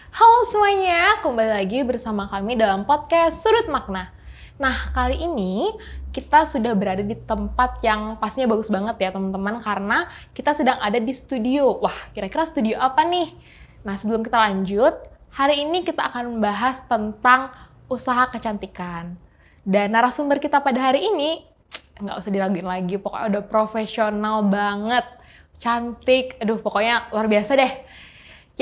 Halo semuanya, kembali lagi bersama kami dalam podcast Sudut Makna. Nah, kali ini kita sudah berada di tempat yang pastinya bagus banget ya teman-teman, karena kita sedang ada di studio. Wah, kira-kira studio apa nih? Nah, sebelum kita lanjut, hari ini kita akan membahas tentang usaha kecantikan. Dan narasumber kita pada hari ini, nggak usah diraguin lagi, pokoknya udah profesional banget. Cantik, aduh pokoknya luar biasa deh.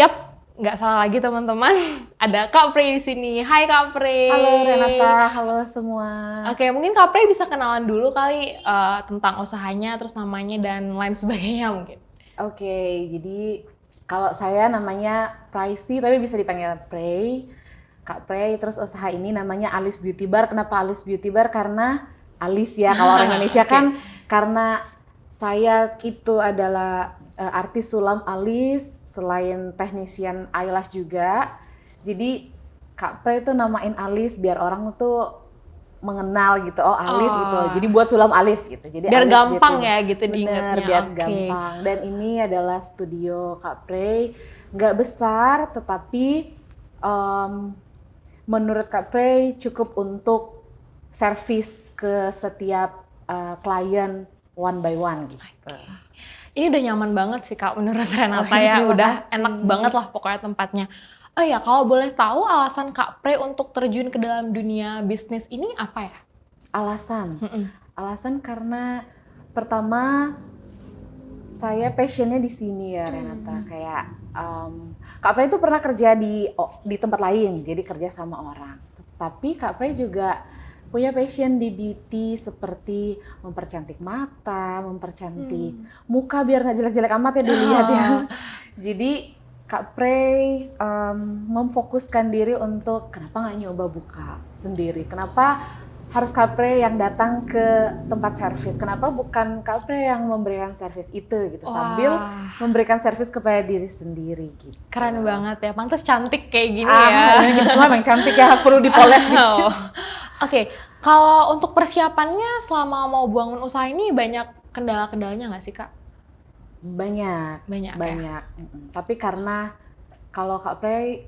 Yap, nggak salah lagi teman-teman. Ada Kak Prey di sini. Hai Kak Prey. Halo Renata, halo semua. Oke, mungkin Kak Prey bisa kenalan dulu kali tentang usahanya, terus namanya dan lain sebagainya mungkin. Oke, jadi kalau saya namanya Pricey, tapi bisa dipanggil Prey. Kak Prey, terus usaha ini namanya Alis Beauty Bar. Kenapa Alis Beauty Bar? Karena Alis ya, kalau orang Indonesia Oke. kan karena saya itu adalah artis sulam alis, selain teknisian eyelash juga. Jadi Kak Pre itu namain alis biar orang tuh mengenal gitu, oh alis gitu. Jadi buat sulam alis gitu. Jadi Biar alis gampang Beauty ya Bar. gitu Bener, diingatnya. biar Oke. gampang. Dan ini adalah studio Kak Pre, nggak besar tetapi menurut Kak Pre cukup untuk servis ke setiap klien one by one gitu. Ini udah nyaman banget sih Kak menurut Renata Oh, ya. terima Udah kasih. enak banget lah pokoknya tempatnya. Oh ya, kalau boleh tahu alasan Kak Prey untuk terjun ke dalam dunia bisnis ini apa ya? Alasan? Mm-mm. Alasan karena pertama saya passionnya di sini ya Renata. Kayak Kak Pre itu pernah kerja di tempat lain, jadi kerja sama orang. Tapi Kak Pre juga punya passion di beauty seperti mempercantik mata, mempercantik muka biar nggak jelek-jelek amat ya dilihat ya. Jadi Kak Pre memfokuskan diri untuk kenapa nggak nyoba buka sendiri? Kenapa harus Kak Pre yang datang ke tempat servis? Kenapa bukan Kak Pre yang memberikan servis itu gitu? Sambil memberikan servis kepada diri sendiri gitu. Keren banget ya, pantas cantik kayak gini ya. Gitu semua yang cantik ya, perlu dipoles dikit. Oke, kalau untuk persiapannya selama mau bangun usaha ini banyak kendala-kendalanya nggak sih Kak? Banyak. Ya? Tapi karena kalau Kak Pre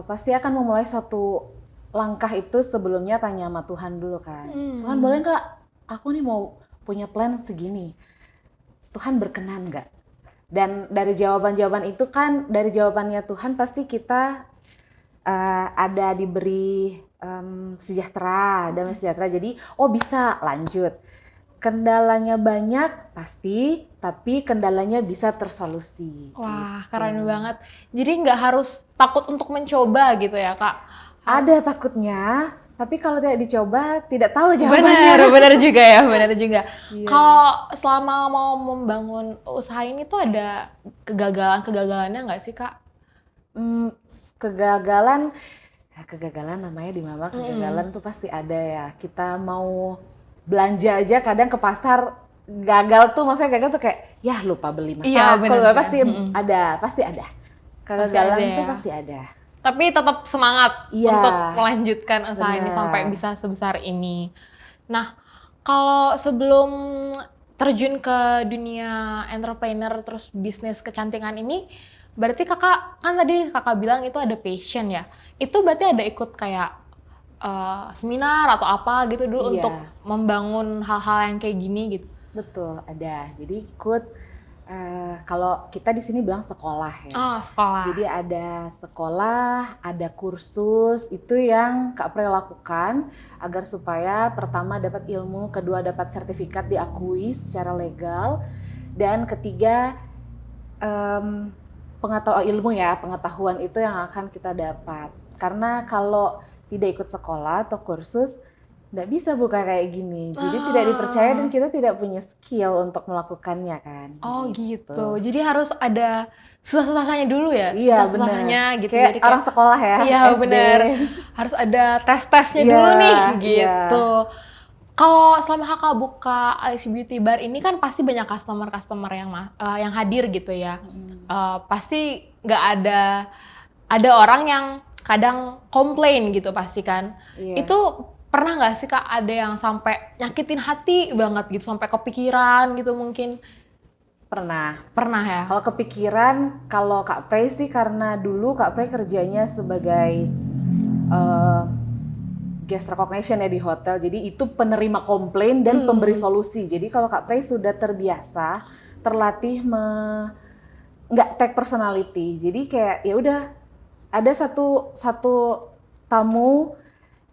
pasti akan memulai suatu langkah itu sebelumnya tanya sama Tuhan dulu kan. Tuhan boleh nggak aku nih mau punya plan segini? Tuhan berkenan nggak? Dan dari jawaban-jawaban itu kan, dari jawabannya Tuhan pasti kita ada diberi sejahtera, damai sejahtera. Jadi bisa lanjut. Kendalanya banyak pasti, tapi kendalanya bisa tersolusi. Wah, gitu. keren banget. Jadi nggak harus takut untuk mencoba gitu ya Kak? Ada takutnya, tapi kalau tidak dicoba tidak tahu jawabannya. Benar juga ya, benar juga. Iya. Kalau selama mau membangun usaha ini tuh ada kegagalannya nggak sih Kak? Kegagalan namanya di mama, kegagalan tuh pasti ada ya. Kita mau belanja aja kadang ke pasar gagal tuh, maksudnya gagal tuh kayak ya lupa beli masak. Iya, benar Kalau sih. pasti ada. Kegagalan ada tuh ya. pasti ada. Tapi tetap semangat Iya, untuk melanjutkan usaha ini benar. sampai bisa sebesar ini. Nah, kalau sebelum terjun ke dunia entrepreneur terus bisnis kecantikan ini, berarti kakak, kan tadi kakak bilang itu ada passion ya. Itu berarti ada ikut kayak seminar atau apa gitu dulu Iya. untuk membangun hal-hal yang kayak gini gitu. Betul, ada. Jadi ikut kalau kita di sini bilang sekolah ya. Sekolah. Jadi ada sekolah, ada kursus, itu yang Kak Pre lakukan agar supaya pertama dapat ilmu, kedua dapat sertifikat diakui secara legal, dan ketiga pengetahuan itu yang akan kita dapat. Karena kalau tidak ikut sekolah atau kursus, nggak bisa buka kayak gini. Jadi tidak dipercaya dan kita tidak punya skill untuk melakukannya kan. Gitu. Jadi harus ada susah-susahnya dulu ya? Iya, susah-susahnya gitu. Kayak Jadi orang sekolah ya, Iya SD. benar. Harus ada tes-tesnya Iya, dulu nih iya. gitu. Kalau selama kakak buka Alis Beauty Bar ini kan pasti banyak customer yang hadir gitu ya. Pasti nggak ada orang yang kadang komplain gitu pasti kan. Iya. Itu pernah nggak sih Kak ada yang sampai nyakitin hati banget gitu, sampai kepikiran gitu mungkin? Pernah. Pernah ya? Kalau kepikiran, kalau Kak Prey sih karena dulu Kak Prey kerjanya sebagai guest recognition ya di hotel. Jadi itu penerima komplain dan pemberi solusi. Jadi kalau Kak Prey sudah terbiasa, terlatih nggak take personality. Jadi kayak ya udah ada satu tamu,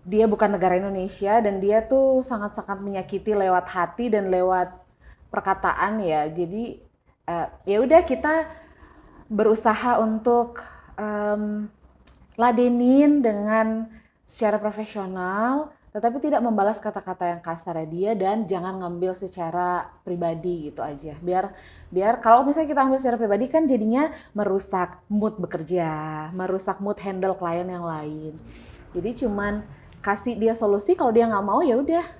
dia bukan negara Indonesia dan dia tuh sangat-sangat menyakiti lewat hati dan lewat perkataan ya. Jadi ya udah kita berusaha untuk ladenin dengan secara profesional, tetapi tidak membalas kata-kata yang kasar ya dia, dan jangan ngambil secara pribadi gitu aja. Biar kalau misalnya kita ambil secara pribadi kan jadinya merusak mood bekerja, merusak mood handle klien yang lain. Jadi cuman kasih dia solusi, kalau dia nggak mau ya udah.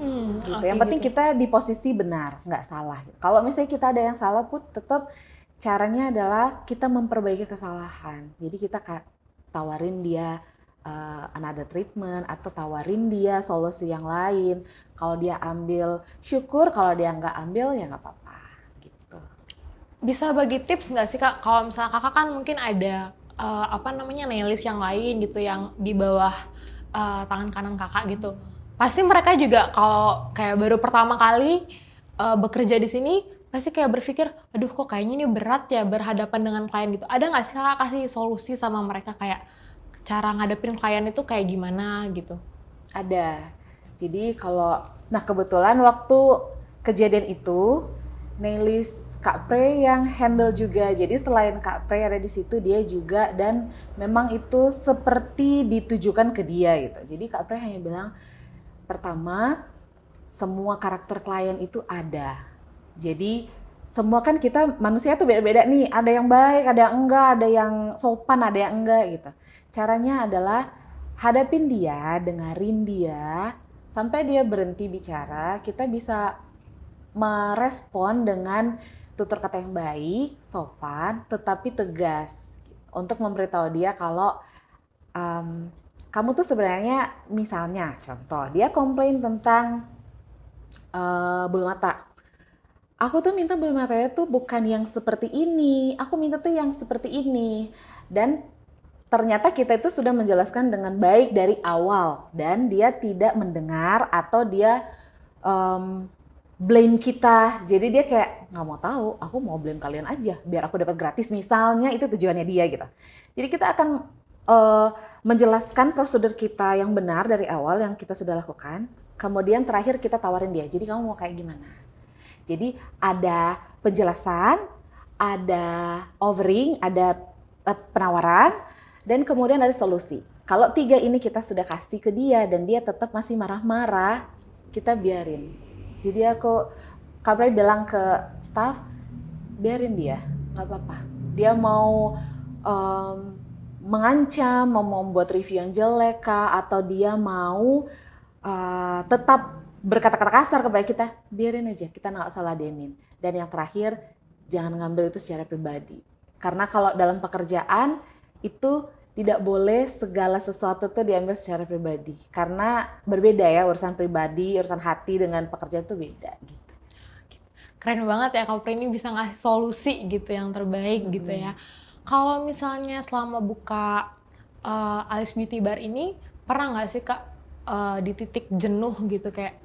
Gitu. Okay, yang penting gitu. kita di posisi benar, nggak salah. Kalau misalnya kita ada yang salah pun tetap caranya adalah kita memperbaiki kesalahan. Jadi kita tawarin dia another treatment atau tawarin dia solusi yang lain. Kalau dia ambil syukur, kalau dia nggak ambil ya nggak apa-apa. Gitu. Bisa bagi tips nggak sih Kak? Kalau misalnya Kakak kan mungkin ada nailis yang lain gitu yang di bawah tangan kanan Kakak gitu. Pasti mereka juga kalau kayak baru pertama kali bekerja di sini pasti kayak berpikir, aduh kok kayaknya ini berat ya berhadapan dengan klien gitu. Ada nggak sih Kakak kasih solusi sama mereka kayak cara ngadepin klien itu kayak gimana gitu? Ada. Jadi nah kebetulan waktu kejadian itu, nailis Kak Prey yang handle juga. Jadi selain Kak Prey ada di situ, dia juga, dan memang itu seperti ditujukan ke dia gitu. Jadi Kak Prey hanya bilang, pertama, semua karakter klien itu ada. Jadi semua kan kita manusia tuh beda-beda nih. Ada yang baik, ada yang enggak, ada yang sopan, ada yang enggak gitu. Caranya adalah hadapin dia, dengerin dia, sampai dia berhenti bicara. Kita bisa merespon dengan tutur kata yang baik, sopan, tetapi tegas. Untuk memberitahu dia kalau kamu tuh sebenarnya, misalnya contoh, dia komplain tentang bulu mata. Aku tuh minta bulu matanya tuh bukan yang seperti ini, aku minta tuh yang seperti ini. Dan ternyata kita itu sudah menjelaskan dengan baik dari awal, dan dia tidak mendengar atau dia blame kita. Jadi dia kayak nggak mau tahu, aku mau blame kalian aja biar aku dapat gratis misalnya, itu tujuannya dia gitu. Jadi kita akan menjelaskan prosedur kita yang benar dari awal yang kita sudah lakukan. Kemudian terakhir kita tawarin dia, jadi kamu mau kayak gimana? Jadi ada penjelasan, ada offering, ada penawaran, dan kemudian ada solusi. Kalau 3 ini kita sudah kasih ke dia dan dia tetap masih marah-marah, kita biarin. Jadi Kak Prey bilang ke staff, biarin dia, nggak apa-apa. Dia mau mengancam, mau membuat review yang jelek kah, atau dia mau tetap berkata-kata kasar kepada kita, biarin aja, kita nggak salah ladenin. Dan yang terakhir, jangan ngambil itu secara pribadi. Karena kalau dalam pekerjaan itu tidak boleh segala sesuatu tuh diambil secara pribadi. Karena berbeda ya, urusan pribadi, urusan hati dengan pekerjaan itu beda gitu. Keren banget ya Kak Prey ini bisa ngasih solusi gitu yang terbaik gitu ya. Kalau misalnya selama buka Alice Beauty Bar ini, pernah nggak sih Kak di titik jenuh gitu kayak,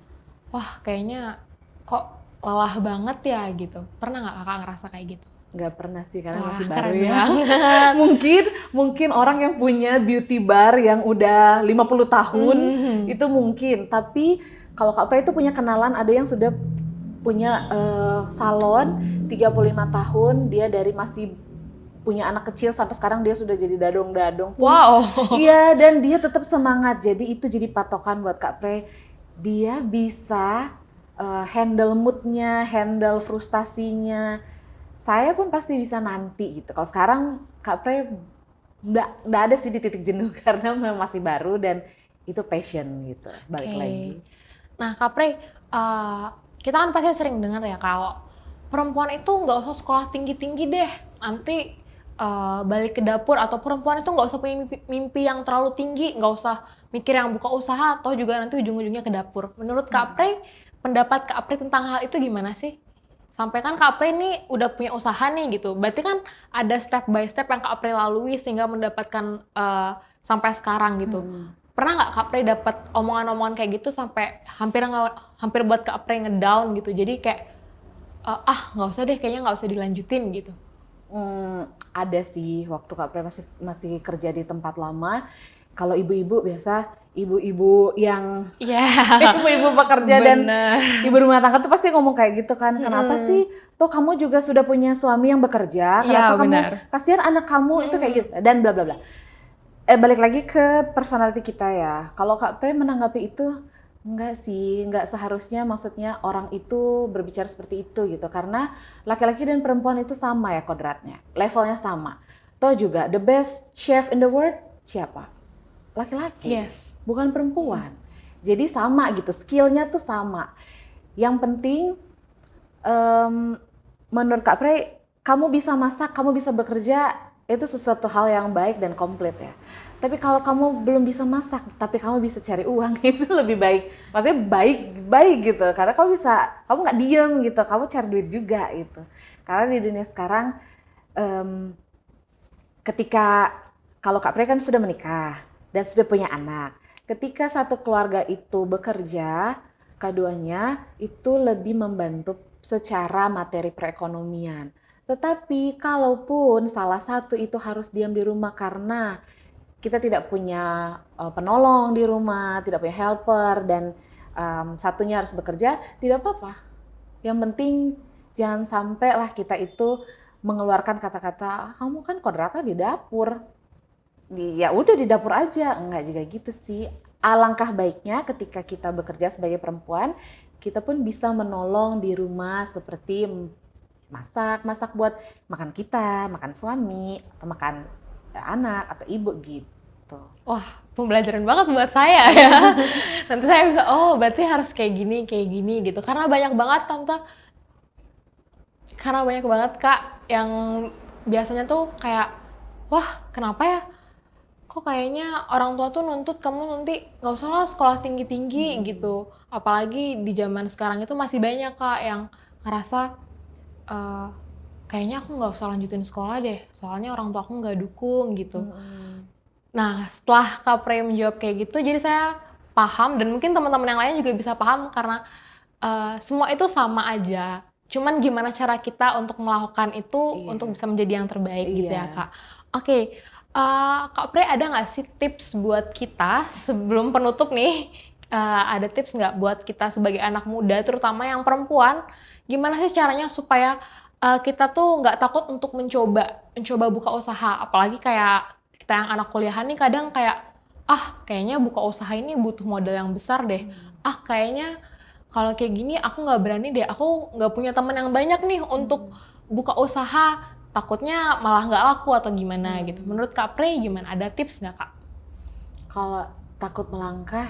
wah kayaknya kok lelah banget ya gitu. Pernah nggak Kakak ngerasa kayak gitu? Nggak pernah sih, karena Wah, masih baru keren ya. banget. Mungkin orang yang punya beauty bar yang udah 50 tahun itu mungkin. Tapi kalau Kak Prey itu punya kenalan, ada yang sudah punya salon 35 tahun, dia dari masih punya anak kecil sampai sekarang dia sudah jadi dadong-dadong. Wow. Iya, dan dia tetap semangat. Jadi itu jadi patokan buat Kak Prey. Dia bisa handle moodnya, handle frustasinya. Saya pun pasti bisa nanti gitu. Kalau sekarang Kak Prey nggak ada sih di titik jenuh karena memang masih baru dan itu passion gitu. Balik lagi. Nah Kak Prey, kita kan pasti sering dengar ya kalau perempuan itu nggak usah sekolah tinggi-tinggi deh, nanti balik ke dapur, atau perempuan itu nggak usah punya mimpi yang terlalu tinggi, nggak usah mikir yang buka usaha, atau juga nanti ujung-ujungnya ke dapur. Menurut Kak Prey, pendapat Kak Prey tentang hal itu gimana sih? sampai kan Kak Apri ini udah punya usaha nih gitu. Berarti kan ada step by step yang Kak Apri lalui sehingga mendapatkan sampai sekarang gitu. Pernah nggak Kak Apri dapat omongan-omongan kayak gitu sampai hampir buat Kak Apri ngedown gitu. Jadi kayak nggak usah deh, kayaknya nggak usah dilanjutin gitu. Ada sih waktu Kak Pre masih kerja di tempat lama. Kalau ibu-ibu biasa ibu-ibu yang ibu-ibu pekerja dan ibu rumah tangga tuh pasti ngomong kayak gitu kan. Kenapa sih tuh kamu juga sudah punya suami yang bekerja? Kenapa kamu kasihan anak kamu itu kayak gitu dan bla bla bla. Balik lagi ke personality kita ya. Kalau Kak Pre menanggapi itu enggak sih, enggak seharusnya maksudnya orang itu berbicara seperti itu gitu. Karena laki-laki dan perempuan itu sama ya kodratnya, levelnya sama. Toh juga the best chef in the world siapa? Laki-laki, bukan perempuan. Jadi sama gitu, skillnya tuh sama. Yang penting menurut Kak Pre, kamu bisa masak, kamu bisa bekerja, itu sesuatu hal yang baik dan komplit ya. Tapi kalau kamu belum bisa masak, tapi kamu bisa cari uang, itu lebih baik. Maksudnya baik gitu, karena kamu nggak diem gitu, kamu cari duit juga gitu. Karena di dunia sekarang, ketika kalau Kak Pre kan sudah menikah dan sudah punya anak, ketika satu keluarga itu bekerja, keduanya itu lebih membantu secara materi perekonomian. Tetapi kalaupun salah satu itu harus diam di rumah karena kita tidak punya penolong di rumah, tidak punya helper, dan satunya harus bekerja, tidak apa-apa. Yang penting jangan sampai lah kita itu mengeluarkan kata-kata, kamu kan kodratnya di dapur. Ya udah di dapur aja, enggak juga gitu sih. Alangkah baiknya ketika kita bekerja sebagai perempuan, kita pun bisa menolong di rumah seperti masak buat makan kita, makan suami, atau makan anak atau ibu gitu. Wah, pembelajaran banget buat saya ya. Nanti saya bisa, berarti harus kayak gini gitu. Karena banyak banget Kak yang biasanya tuh kayak, wah kenapa ya? Kok kayaknya orang tua tuh nuntut kamu nanti nggak usah lah sekolah tinggi-tinggi gitu. Apalagi di zaman sekarang itu masih banyak Kak yang ngerasa kayaknya aku nggak usah lanjutin sekolah deh, soalnya orang tua aku nggak dukung gitu. Nah, setelah Kak Pre menjawab kayak gitu, jadi saya paham dan mungkin teman-teman yang lain juga bisa paham karena semua itu sama aja. Cuman gimana cara kita untuk melakukan itu untuk bisa menjadi yang terbaik gitu ya Kak. Oke, Kak Pre ada nggak sih tips buat kita sebelum penutup nih? Ada tips nggak buat kita sebagai anak muda, terutama yang perempuan, gimana sih caranya supaya kita tuh nggak takut untuk mencoba buka usaha, apalagi kayak kita yang anak kuliahan nih kadang kayak kayaknya buka usaha ini butuh modal yang besar deh, kayaknya kalau kayak gini aku nggak berani deh, aku nggak punya teman yang banyak nih untuk buka usaha, takutnya malah nggak laku atau gimana gitu. Menurut Kak Pre gimana? Ada tips nggak Kak? Kalau takut melangkah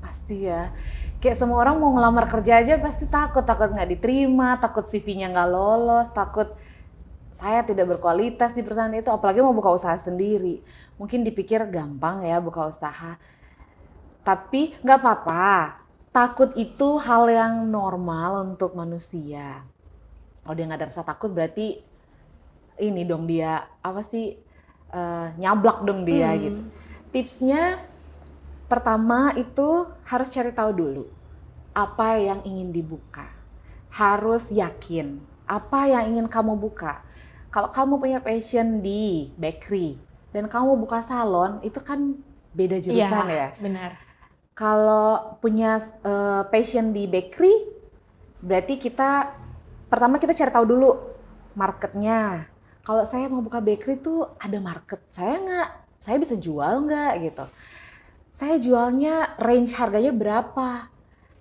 pasti ya. Kayak semua orang mau ngelamar kerja aja pasti takut nggak diterima, takut CV-nya nggak lolos, takut saya tidak berkualitas di perusahaan itu, apalagi mau buka usaha sendiri. Mungkin dipikir gampang ya buka usaha, tapi nggak apa-apa. Takut itu hal yang normal untuk manusia. Kalau dia nggak ada rasa takut berarti ini dong dia nyablak dong dia gitu. Tipsnya pertama itu harus cari tahu dulu apa yang ingin dibuka. Harus yakin apa yang ingin kamu buka. Kalau kamu punya passion di bakery dan kamu buka salon, itu kan beda jurusan ya. Benar. Kalau punya passion di bakery, berarti pertama kita cari tahu dulu marketnya. Kalau saya mau buka bakery tuh ada market saya bisa jual nggak gitu. Saya jualnya range harganya berapa?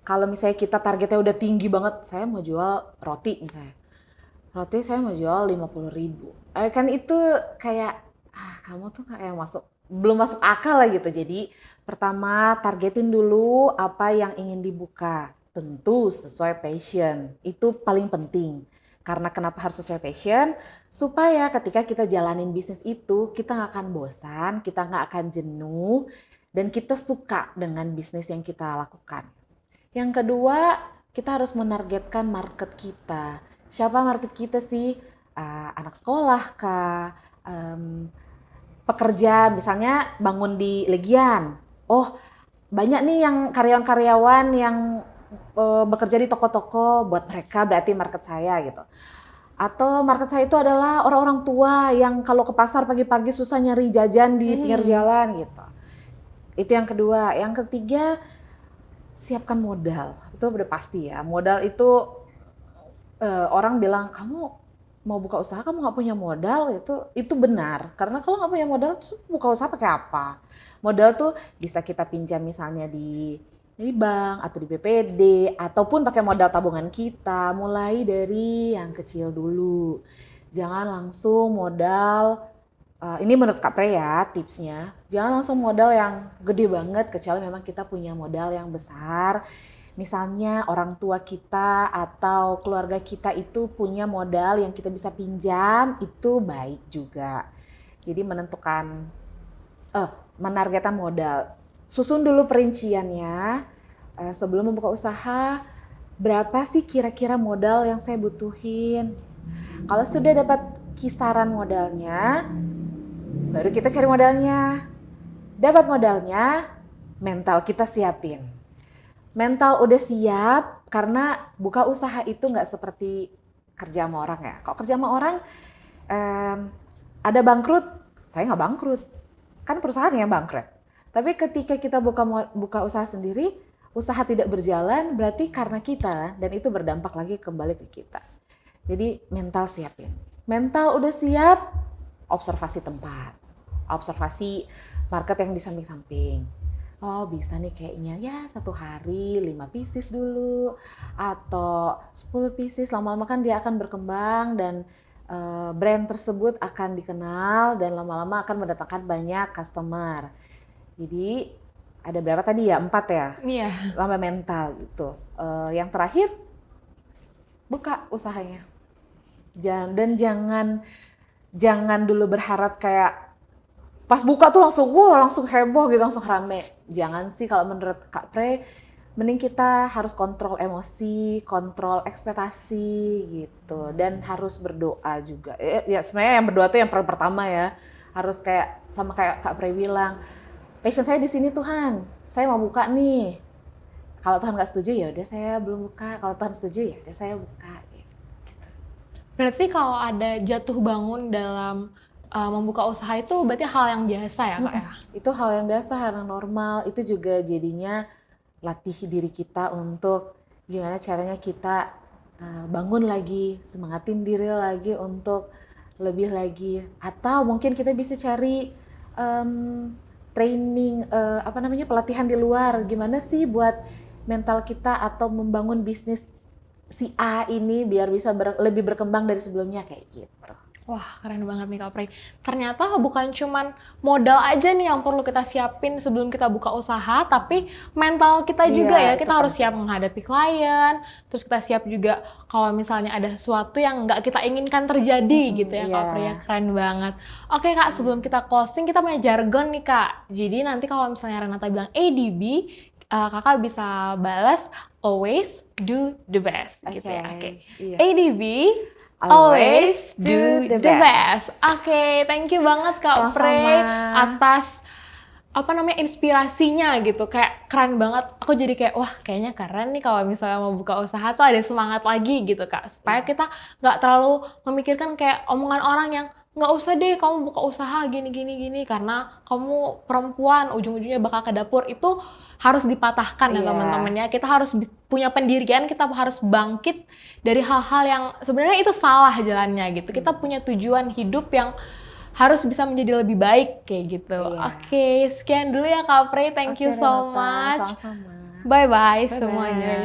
Kalau misalnya kita targetnya udah tinggi banget, saya mau jual roti misalnya. Roti saya mau jual 50.000. Kan itu kayak kamu tuh kayak belum masuk akal lah gitu. Jadi pertama targetin dulu apa yang ingin dibuka. Tentu sesuai passion. Itu paling penting. Karena kenapa harus sesuai passion? Supaya ketika kita jalanin bisnis itu, kita nggak akan bosan, kita nggak akan jenuh, dan kita suka dengan bisnis yang kita lakukan. Yang kedua, kita harus menargetkan market kita. Siapa market kita sih? Anak sekolah kah? Pekerja misalnya bangun di Legian. Oh, banyak nih yang karyawan-karyawan yang bekerja di toko-toko, buat mereka berarti market saya gitu. Atau market saya itu adalah orang-orang tua yang kalau ke pasar pagi-pagi susah nyari jajan di pinggir jalan gitu. Itu yang kedua. Yang ketiga, siapkan modal. Itu udah pasti ya. Modal itu orang bilang kamu mau buka usaha kamu nggak punya modal, itu benar. Karena kalau nggak punya modal terus buka usaha pakai apa? Modal tuh bisa kita pinjam misalnya di bank atau di BPD ataupun pakai modal tabungan kita. Mulai dari yang kecil dulu. Jangan langsung modal. Ini menurut Kak Pre ya tipsnya. Jangan langsung modal yang gede banget kecuali memang kita punya modal yang besar. Misalnya orang tua kita atau keluarga kita itu punya modal yang kita bisa pinjam, itu baik juga. Jadi menargetkan modal. Susun dulu perinciannya sebelum membuka usaha, berapa sih kira-kira modal yang saya butuhin. Kalau sudah dapat kisaran modalnya, baru kita cari modalnya. Dapat modalnya, mental kita siapin. Mental udah siap karena buka usaha itu nggak seperti kerja sama orang ya. Kalau kerja sama orang ada bangkrut, saya nggak bangkrut, kan perusahaan yang bangkrut. Tapi ketika kita buka usaha sendiri, usaha tidak berjalan berarti karena kita dan itu berdampak lagi kembali ke kita. Jadi mental siapin. Mental udah siap, observasi tempat, observasi market yang di samping-samping. Oh bisa nih kayaknya ya 1 hari 5 pieces dulu atau 10 pieces, lama-lama kan dia akan berkembang dan brand tersebut akan dikenal dan lama-lama akan mendatangkan banyak customer. Jadi ada berapa tadi ya? 4 ya? Iya. Lama mental gitu. Yang terakhir buka usahanya. Dan jangan dulu berharap kayak pas buka tuh langsung heboh gitu, langsung rame. Jangan sih kalau menurut Kak Pre, mending kita harus kontrol emosi, kontrol ekspektasi gitu. Dan harus berdoa juga. Ya sebenarnya yang berdoa tuh yang pertama ya. Harus sama kayak Kak Pre bilang, passion saya di sini Tuhan, saya mau buka nih. Kalau Tuhan nggak setuju ya udah saya belum buka. Kalau Tuhan setuju ya udah saya buka. Gitu. Berarti kalau ada jatuh bangun dalam membuka usaha itu berarti hal yang biasa ya Kak ya? Itu hal yang biasa, hal yang normal. Itu juga jadinya latih diri kita untuk gimana caranya kita bangun lagi, semangatin diri lagi untuk lebih lagi. Atau mungkin kita bisa cari training, pelatihan di luar. Gimana sih buat mental kita atau membangun bisnis si A ini biar bisa lebih berkembang dari sebelumnya kayak gitu. Wah, keren banget nih Kak Pri. Ternyata bukan cuman modal aja nih yang perlu kita siapin sebelum kita buka usaha, tapi mental kita juga ya. Kita harus siap menghadapi klien, terus kita siap juga kalau misalnya ada sesuatu yang nggak kita inginkan terjadi gitu ya Kak Pri ya. Keren banget. Oke Kak, sebelum kita closing, kita punya jargon nih Kak. Jadi nanti kalau misalnya Renata bilang ADB, Kakak bisa balas always do the best gitu ya. Oke. ADB, always do the best. Oke, thank you banget Kak Pre atas inspirasinya gitu. Kayak keren banget. Aku jadi kayak wah kayaknya keren nih kalau misalnya mau buka usaha tuh ada semangat lagi gitu Kak. Supaya kita nggak terlalu memikirkan kayak omongan orang yang nggak usah deh kamu buka usaha gini karena kamu perempuan ujung-ujungnya bakal ke dapur. Itu harus dipatahkan ya teman-teman ya. Kita harus punya pendirian, kita harus bangkit dari hal-hal yang sebenarnya itu salah jalannya gitu. Kita punya tujuan hidup yang harus bisa menjadi lebih baik kayak gitu. Oke, sekian dulu ya Kak Pre. Thank you so much. Sama-sama. Bye-bye semuanya.